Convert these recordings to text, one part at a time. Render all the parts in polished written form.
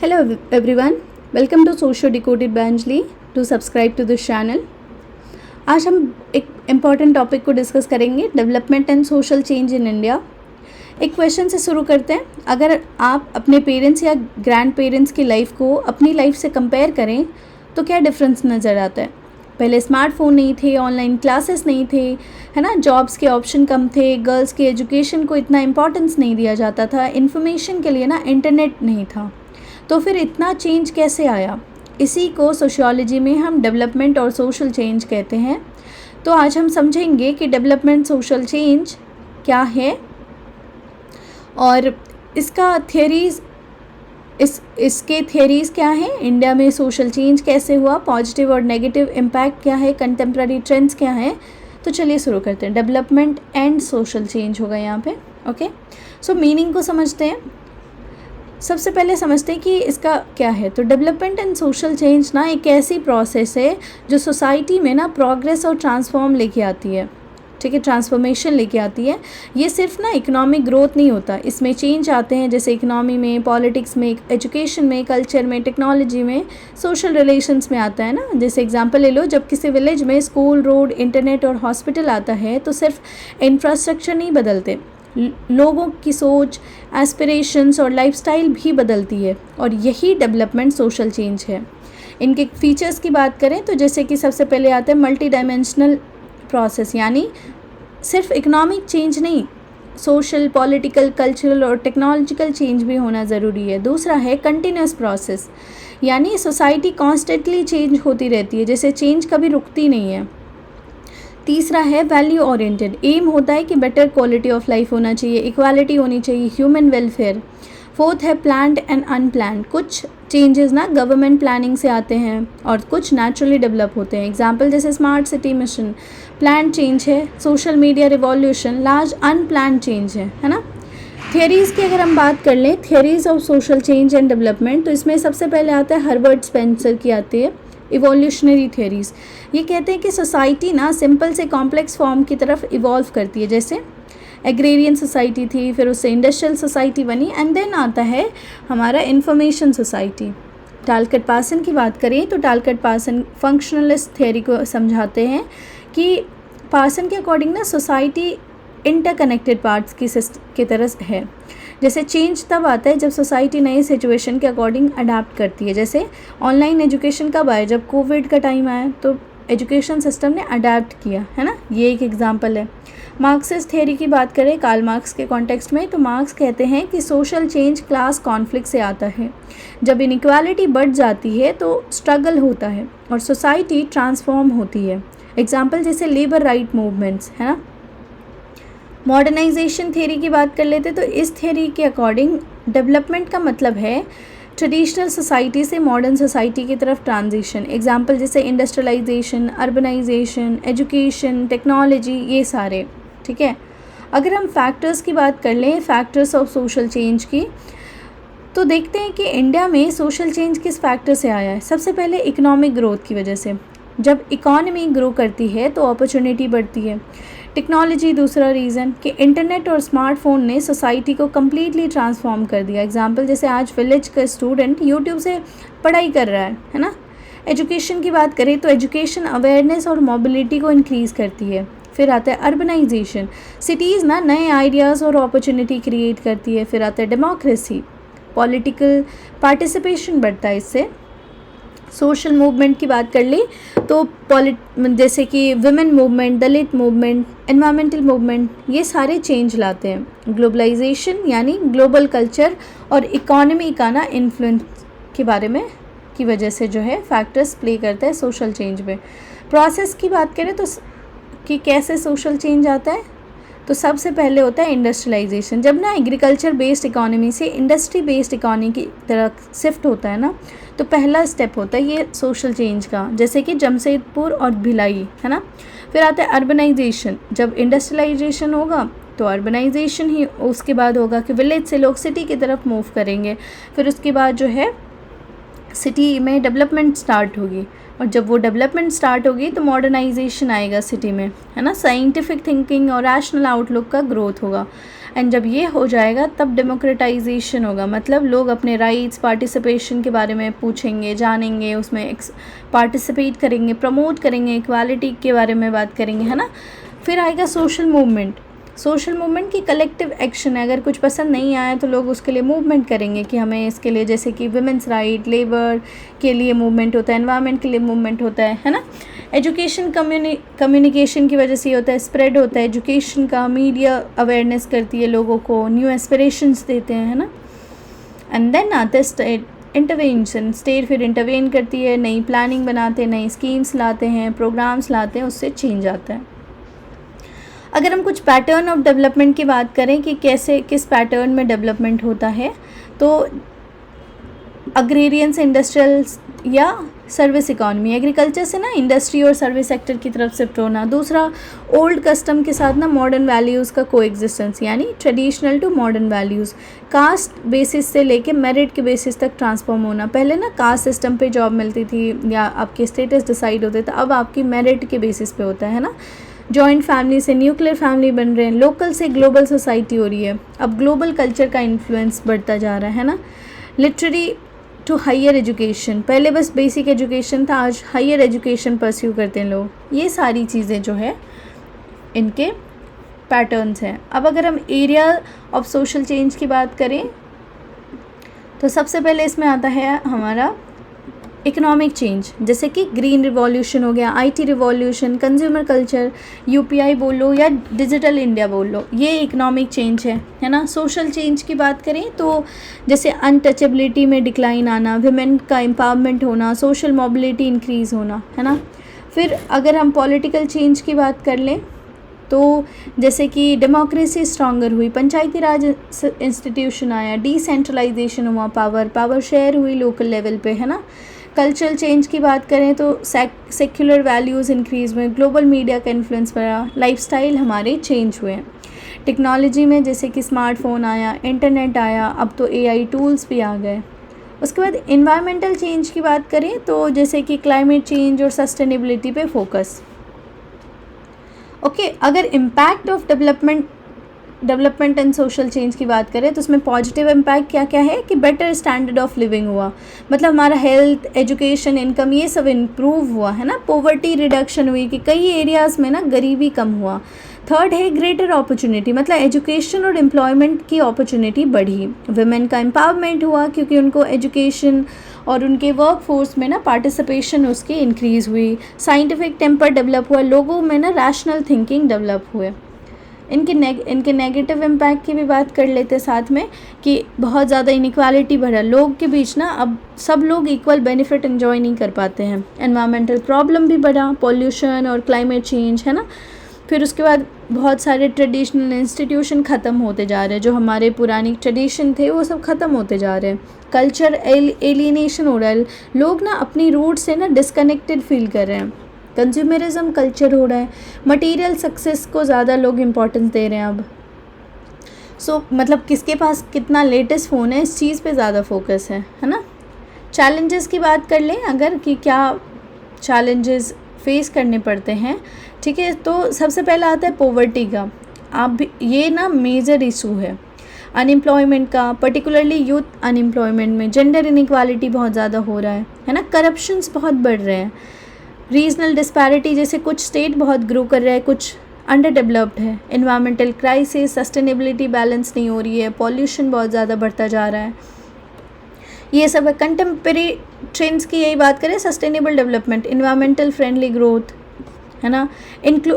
Hello everyone, welcome to Socio Decoded by Anjali. Do subscribe to this channel. आज हम एक important topic को discuss करेंगे, development and social change in India. एक question से शुरू करते हैं। अगर आप अपने पेरेंट्स या ग्रैंड पेरेंट्स की लाइफ को अपनी लाइफ से कंपेयर करें तो क्या डिफरेंस नज़र आता है? पहले स्मार्टफोन नहीं थे, ऑनलाइन क्लासेस नहीं थे, है ना, जॉब्स के ऑप्शन कम थे, गर्ल्स की एजुकेशन को इतना इम्पोर्टेंस नहीं दिया जाता था, इन्फॉर्मेशन के लिए ना इंटरनेट नहीं था। तो फिर इतना चेंज कैसे आया? इसी को सोशियोलॉजी में हम डेवलपमेंट और सोशल चेंज कहते हैं। तो आज हम समझेंगे कि डेवलपमेंट सोशल चेंज क्या है और इसका थ्योरीज इसके थ्योरीज क्या हैं, इंडिया में सोशल चेंज कैसे हुआ, पॉजिटिव और नेगेटिव इम्पैक्ट क्या है, कंटेम्प्रेरी ट्रेंड्स क्या हैं। तो चलिए शुरू करते हैं। डेवलपमेंट एंड सोशल चेंज होगा यहाँ पे। ओके, सो मीनिंग को समझते हैं। सबसे पहले समझते हैं कि इसका क्या है। तो डेवलपमेंट एंड सोशल चेंज ना एक ऐसी प्रोसेस है जो सोसाइटी में ना प्रोग्रेस और ट्रांसफॉर्म लेके आती है। ठीक है, ट्रांसफॉर्मेशन लेके आती है। ये सिर्फ ना इकोनॉमिक ग्रोथ नहीं होता, इसमें चेंज आते हैं जैसे इकोनॉमी में, पॉलिटिक्स में, एजुकेशन में, कल्चर में, टेक्नोलॉजी में, सोशल रिलेशंस में आता है ना। जैसे एग्जांपल ले लो, जब किसी विलेज में स्कूल, रोड, इंटरनेट और हॉस्पिटल आता है तो सिर्फ इंफ्रास्ट्रक्चर नहीं बदलते, लोगों की सोच, एस्पिरेशंस और लाइफस्टाइल भी बदलती है, और यही डेवलपमेंट सोशल चेंज है। इनके फीचर्स की बात करें तो जैसे कि सबसे पहले आता है मल्टी डायमेंशनल प्रोसेस, यानी सिर्फ इकोनॉमिक चेंज नहीं, सोशल, पॉलिटिकल, कल्चरल और टेक्नोलॉजिकल चेंज भी होना ज़रूरी है। दूसरा है कंटिन्यूस प्रोसेस, यानी सोसाइटी कॉन्स्टेंटली चेंज होती रहती है, जैसे चेंज कभी रुकती नहीं है। तीसरा है वैल्यू ओरिएंटेड, एम होता है कि बेटर क्वालिटी ऑफ लाइफ होना चाहिए, इक्वालिटी होनी चाहिए, ह्यूमन वेलफेयर। फोर्थ है प्लान्ड एंड अनप्लान्ड, कुछ चेंजेस ना गवर्नमेंट प्लानिंग से आते हैं और कुछ नेचुरली डेवलप होते हैं। एग्जांपल जैसे smart city mission, planned change है। Social media revolution large unplanned change है ना। थियरीज़ की अगर हम बात कर लें, theories of social change and development, तो इसमें सबसे पहले आता है हर्बर्ट स्पेंसर की आती है इवोल्यूशनरी थियरीज़। ये कहते हैं कि सोसाइटी ना सिंपल से कॉम्प्लेक्स फॉर्म की तरफ इवॉल्व करती है। जैसे एग्रेरियन सोसाइटी थी, फिर उससे इंडस्ट्रियल सोसाइटी बनी, एंड देन आता है हमारा इंफॉर्मेशन सोसाइटी। टालकट पार्सन की बात करें तो टालकट पार्सन फंक्शनलिस्ट थियरी को समझाते हैं कि पार्सन के अकॉर्डिंग ना सोसाइटी इंटरकनेक्टेड पार्ट्स की तरह है। जैसे चेंज तब आता है जब सोसाइटी नए सिचुएशन के अकॉर्डिंग अडाप्ट करती है। जैसे ऑनलाइन एजुकेशन कब आया? जब कोविड का टाइम आया तो एजुकेशन सिस्टम ने अडाप्ट किया, है ना। ये एक एग्जांपल है। मार्क्सिस्ट थियरी की बात करें कार्ल मार्क्स के कॉन्टेक्स्ट में, तो मार्क्स कहते हैं कि सोशल चेंज क्लास कॉन्फ्लिक्ट से आता है। जब इनइक्वालिटी बढ़ जाती है तो स्ट्रगल होता है और सोसाइटी ट्रांसफॉर्म होती है। एग्जाम्पल जैसे लेबर राइट मूवमेंट्स, है ना। मॉडर्नाइजेशन थ्योरी की बात कर लेते तो इस थ्योरी के अकॉर्डिंग डेवलपमेंट का मतलब है ट्रेडिशनल सोसाइटी से मॉडर्न सोसाइटी की तरफ ट्रांजिशन। एग्जांपल जैसे इंडस्ट्रियलाइजेशन, अर्बनाइजेशन, एजुकेशन, टेक्नोलॉजी, ये सारे। ठीक है, अगर हम फैक्टर्स की बात कर लें, फैक्टर्स ऑफ सोशल चेंज की, तो देखते हैं कि इंडिया में सोशल चेंज किस फैक्टर से आया है। सबसे पहले इकोनॉमिक ग्रोथ की वजह से। जब इकॉनमी ग्रो करती है तो अपॉर्चुनिटी बढ़ती है। टेक्नोलॉजी दूसरा रीज़न कि इंटरनेट और स्मार्टफोन ने सोसाइटी को कम्प्लीटली ट्रांसफॉर्म कर दिया। एग्जांपल जैसे आज विलेज का स्टूडेंट यूट्यूब से पढ़ाई कर रहा है ना। एजुकेशन की बात करें तो एजुकेशन अवेयरनेस और मोबिलिटी को इंक्रीज़ करती है। फिर आता है अर्बनाइजेशन, सिटीज़ ना नए आइडियाज़ और अपॉर्चुनिटी क्रिएट करती है। फिर आता है डेमोक्रेसी, पॉलिटिकल पार्टिसिपेशन बढ़ता है इससे। सोशल मूवमेंट की बात कर ली तो जैसे कि वुमेन मूवमेंट, दलित मूवमेंट, एनवायरमेंटल मूवमेंट, ये सारे चेंज लाते हैं। ग्लोबलाइजेशन यानी ग्लोबल कल्चर और इकोनॉमी का ना इन्फ्लुएंस के बारे में की वजह से जो है फैक्टर्स प्ले करता है सोशल चेंज में। प्रोसेस की बात करें तो कि कैसे सोशल चेंज आता है, तो सबसे पहले होता है इंडस्ट्रियलाइजेशन। जब ना एग्रीकल्चर बेस्ड इकोनॉमी से इंडस्ट्री बेस्ड इकोनॉमी की तरफ शिफ्ट होता है ना, तो पहला स्टेप होता है ये सोशल चेंज का, जैसे कि जमशेदपुर और भिलाई, है ना। फिर आता है अर्बनाइजेशन, जब इंडस्ट्रियलाइजेशन होगा तो अर्बनाइजेशन ही उसके बाद होगा कि विलेज से लोग सिटी की तरफ मूव करेंगे। फिर उसके बाद जो है सिटी में डेवलपमेंट स्टार्ट होगी, और जब वो डेवलपमेंट स्टार्ट होगी तो मॉडर्नाइजेशन आएगा सिटी में, है ना। साइंटिफिक थिंकिंग और रैशनल आउटलुक का ग्रोथ होगा। एंड जब ये हो जाएगा तब डेमोक्रेटाइजेशन होगा, मतलब लोग अपने राइट्स, पार्टिसिपेशन के बारे में पूछेंगे, जानेंगे, उसमें पार्टिसिपेट करेंगे, प्रमोट करेंगे, इक्वालिटी के बारे में बात करेंगे, है ना। फिर आएगा सोशल मूवमेंट। सोशल मूवमेंट की कलेक्टिव एक्शन है, अगर कुछ पसंद नहीं आया तो लोग उसके लिए मूवमेंट करेंगे कि हमें इसके लिए, जैसे कि वुमेंस राइट, लेबर के लिए मूवमेंट होता है, एनवायरनमेंट के लिए मूवमेंट होता है ना। एजुकेशन कम्युनिकेशन की वजह से ये होता है, स्प्रेड होता है एजुकेशन का, मीडिया अवेयरनेस करती है लोगों को, न्यू एस्पिरेशंस देते हैं, है ना। एंड देन आते हैं स्टेट इंटरवेंशन। स्टेट फिर इंटरवेन करती है, नई प्लानिंग बनाते हैं, नई स्कीम्स लाते हैं, प्रोग्राम्स लाते हैं, उससे चेंज आता है। अगर हम कुछ पैटर्न ऑफ डेवलपमेंट की बात करें कि कैसे किस पैटर्न में डेवलपमेंट होता है, तो अग्रेरियन से इंडस्ट्रियल या सर्विस इकॉनमी, एग्रीकल्चर से ना इंडस्ट्री और सर्विस सेक्टर की तरफ शिफ्ट होना। दूसरा, ओल्ड कस्टम के साथ ना मॉडर्न वैल्यूज़ का कोएग्जिस्टेंस, यानी traditional to modern values. Caste basis से लेके मेरिट के बेसिस तक ट्रांसफॉर्म होना। पहले ना कास्ट सिस्टम पे जॉब मिलती थी या आपके स्टेटस डिसाइड होते थे, अब आपकी मेरिट के बेसिस पे होता है ना। जॉइंट फैमिली से न्यूक्लियर फैमिली बन रहे हैं, लोकल से ग्लोबल सोसाइटी हो रही है, अब ग्लोबल कल्चर का इन्फ्लुएंस बढ़ता जा रहा है ना। लिटरेरी टू हायर एजुकेशन, पहले बस बेसिक एजुकेशन था, आज हायर एजुकेशन परस्यू करते हैं लोग। ये सारी चीज़ें जो है इनके पैटर्न्स हैं। अब अगर हम एरिया ऑफ सोशल चेंज की बात करें तो सबसे पहले इसमें आता है हमारा इकोनॉमिक चेंज, जैसे कि ग्रीन रिवॉल्यूशन हो गया, IT revolution, consumer culture, UPI बोल लो या डिजिटल इंडिया बोल लो, ये इकोनॉमिक चेंज है ना। सोशल चेंज की बात करें तो जैसे अनटचेबिलिटी में डिक्लाइन आना, विमेन का एम्पावरमेंट होना, सोशल मोबिलिटी इंक्रीज़ होना, है ना। फिर अगर हम पॉलिटिकल चेंज की बात कर लें तो जैसे कि डेमोक्रेसी स्ट्रॉन्गर हुई, पंचायती राज इंस्टीट्यूशन आया, डिसेंट्रलाइजेशन हुआ, पावर शेयर हुई लोकल लेवल पे, है ना। कल्चरल चेंज की बात करें तो सेक्युलर वैल्यूज़ इंक्रीज़ हुए, ग्लोबल मीडिया का इन्फ्लुएंस बढ़ा, लाइफस्टाइल हमारे चेंज हुए। टेक्नोलॉजी में जैसे कि स्मार्टफोन आया, इंटरनेट आया, अब तो एआई टूल्स भी आ गए। उसके बाद इन्वायरमेंटल चेंज की बात करें तो जैसे कि क्लाइमेट चेंज और सस्टेनेबिलिटी पे फोकस। ओके, अगर impact of development and social change की बात करें तो उसमें पॉजिटिव इम्पैक्ट क्या क्या है कि बेटर स्टैंडर्ड ऑफ लिविंग हुआ, मतलब हमारा हेल्थ, एजुकेशन, इनकम ये सब इम्प्रूव हुआ, है ना। पॉवर्टी रिडक्शन हुई कि कई एरियाज़ में ना गरीबी कम हुआ। थर्ड है ग्रेटर अपॉर्चुनिटी, मतलब एजुकेशन और एम्प्लॉयमेंट की अपॉर्चुनिटी बढ़ी। वुमेन का एम्पावरमेंट हुआ क्योंकि उनको एजुकेशन और उनके वर्क फोर्स में ना पार्टिसिपेशन उसकी इंक्रीज़ हुई। साइंटिफिक टेम्पर डेवलप हुआ, लोगों में ना रैशनल थिंकिंग डेवलप हुए। इनके नेगेटिव इम्पैक्ट की भी बात कर लेते हैं साथ में कि बहुत ज़्यादा इनइक्वालिटी बढ़ा, लोग के बीच ना अब सब लोग इक्वल बेनिफिट एंजॉय नहीं कर पाते हैं। एनवायरमेंटल प्रॉब्लम भी बढ़ा, पॉल्यूशन और क्लाइमेट चेंज, है ना। फिर उसके बाद बहुत सारे ट्रेडिशनल इंस्टीट्यूशन ख़त्म होते जा रहे हैं, जो हमारे पुरानी ट्रेडिशन थे वो सब ख़त्म होते जा रहे हैं। कल्चर एलिनेशन हो रहा है, लोग ना अपनी रूट से ना डिस्कनेक्टेड फील कर रहे हैं। कंज्यूमरिज्म कल्चर हो रहा है, मटेरियल सक्सेस को ज़्यादा लोग इम्पोर्टेंस दे रहे हैं अब। मतलब किसके पास कितना लेटेस्ट फ़ोन है, इस चीज़ पे ज़्यादा फोकस है ना। चैलेंजेस की बात कर लें अगर कि क्या चैलेंजेस फेस करने पड़ते हैं, ठीक है। तो सबसे पहला आता है पॉवर्टी का, आप भी ये ना मेजर इशू है। अनएम्प्लॉयमेंट का, पर्टिकुलरली यूथ अनएम्प्लॉयमेंट में जेंडर इनइक्वालिटी बहुत ज़्यादा हो रहा है ना। करप्शंस बहुत बढ़ रहे हैं। रीजनल डिस्पैरिटी, जैसे कुछ स्टेट बहुत ग्रो कर रहा है, कुछ अंडर डेवलप्ड है। एनवायरमेंटल क्राइसिस, सस्टेनेबिलिटी बैलेंस नहीं हो रही है, पॉल्यूशन बहुत ज़्यादा बढ़ता जा रहा है, ये सब है। कंटेम्प्रेरी ट्रेंड्स की यही बात करें, sustainable development, environmental friendly growth, है ना।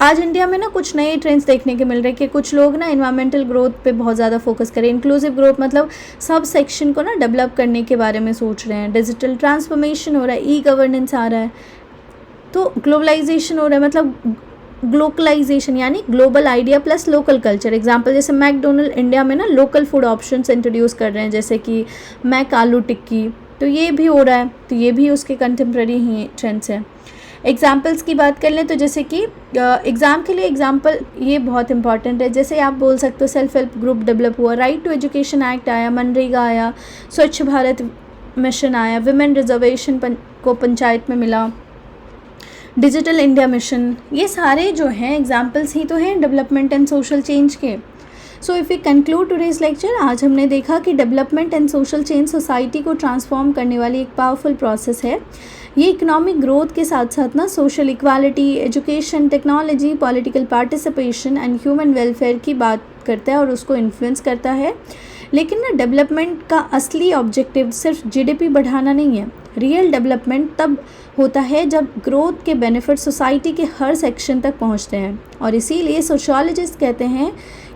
आज इंडिया में ना कुछ नए ट्रेंड्स देखने के मिल रहे हैं कि कुछ लोग ना एनवायरमेंटल ग्रोथ पे बहुत ज़्यादा फोकस करें। इंक्लूसिव ग्रोथ मतलब सब सेक्शन को ना डेवलप करने के बारे में सोच रहे हैं। डिजिटल ट्रांसफॉर्मेशन हो रहा है, ई गवर्नेंस आ रहा है, तो ग्लोबलाइजेशन हो रहा है, मतलब ग्लोकलाइजेशन यानी global idea plus local culture. Example जैसे मैकडोनल्ड इंडिया में ना लोकल फूड ऑप्शंस इंट्रोड्यूस कर रहे हैं, जैसे कि मैक आलू टिक्की, तो ये भी हो रहा है, तो ये भी उसके कंटेम्प्रेरी ही ट्रेंड्स हैं। एग्जाम्पल्स की बात कर लें तो जैसे कि एग्ज़ाम के लिए एग्जाम्पल ये बहुत इंपॉर्टेंट है, जैसे आप बोल सकते हो सेल्फ हेल्प ग्रुप डेवलप हुआ, राइट टू एजुकेशन एक्ट आया, मनरेगा आया, स्वच्छ भारत मिशन आया, विमेन रिजर्वेशन को पंचायत में मिला, डिजिटल इंडिया मिशन, ये सारे जो हैं एग्जाम्पल्स ही तो हैं डेवलपमेंट एंड सोशल चेंज के। So if we conclude today's lecture, आज हमने देखा कि development and social change society को ट्रांसफॉर्म करने वाली एक पावरफुल प्रोसेस है। ये इकोनॉमिक ग्रोथ के साथ साथ ना social equality, education, technology, political participation and human welfare की बात करता है और उसको इन्फ्लुएंस करता है। लेकिन ना डेवलपमेंट का असली ऑब्जेक्टिव सिर्फ जीडीपी बढ़ाना नहीं है। रियल डेवलपमेंट तब होता है जब ग्रोथ के बेनिफिट सोसाइटी के हर सेक्शन तक पहुंचते हैं, और इसीलिए सोशियोलॉजिस्ट कहते हैं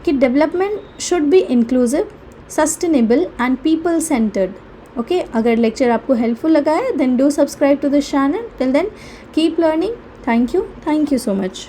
कि development should be inclusive, sustainable and people centred. Okay, अगर लेक्चर आपको हेल्पफुल लगा है then do subscribe to this channel. Till then keep learning. Thank you so much.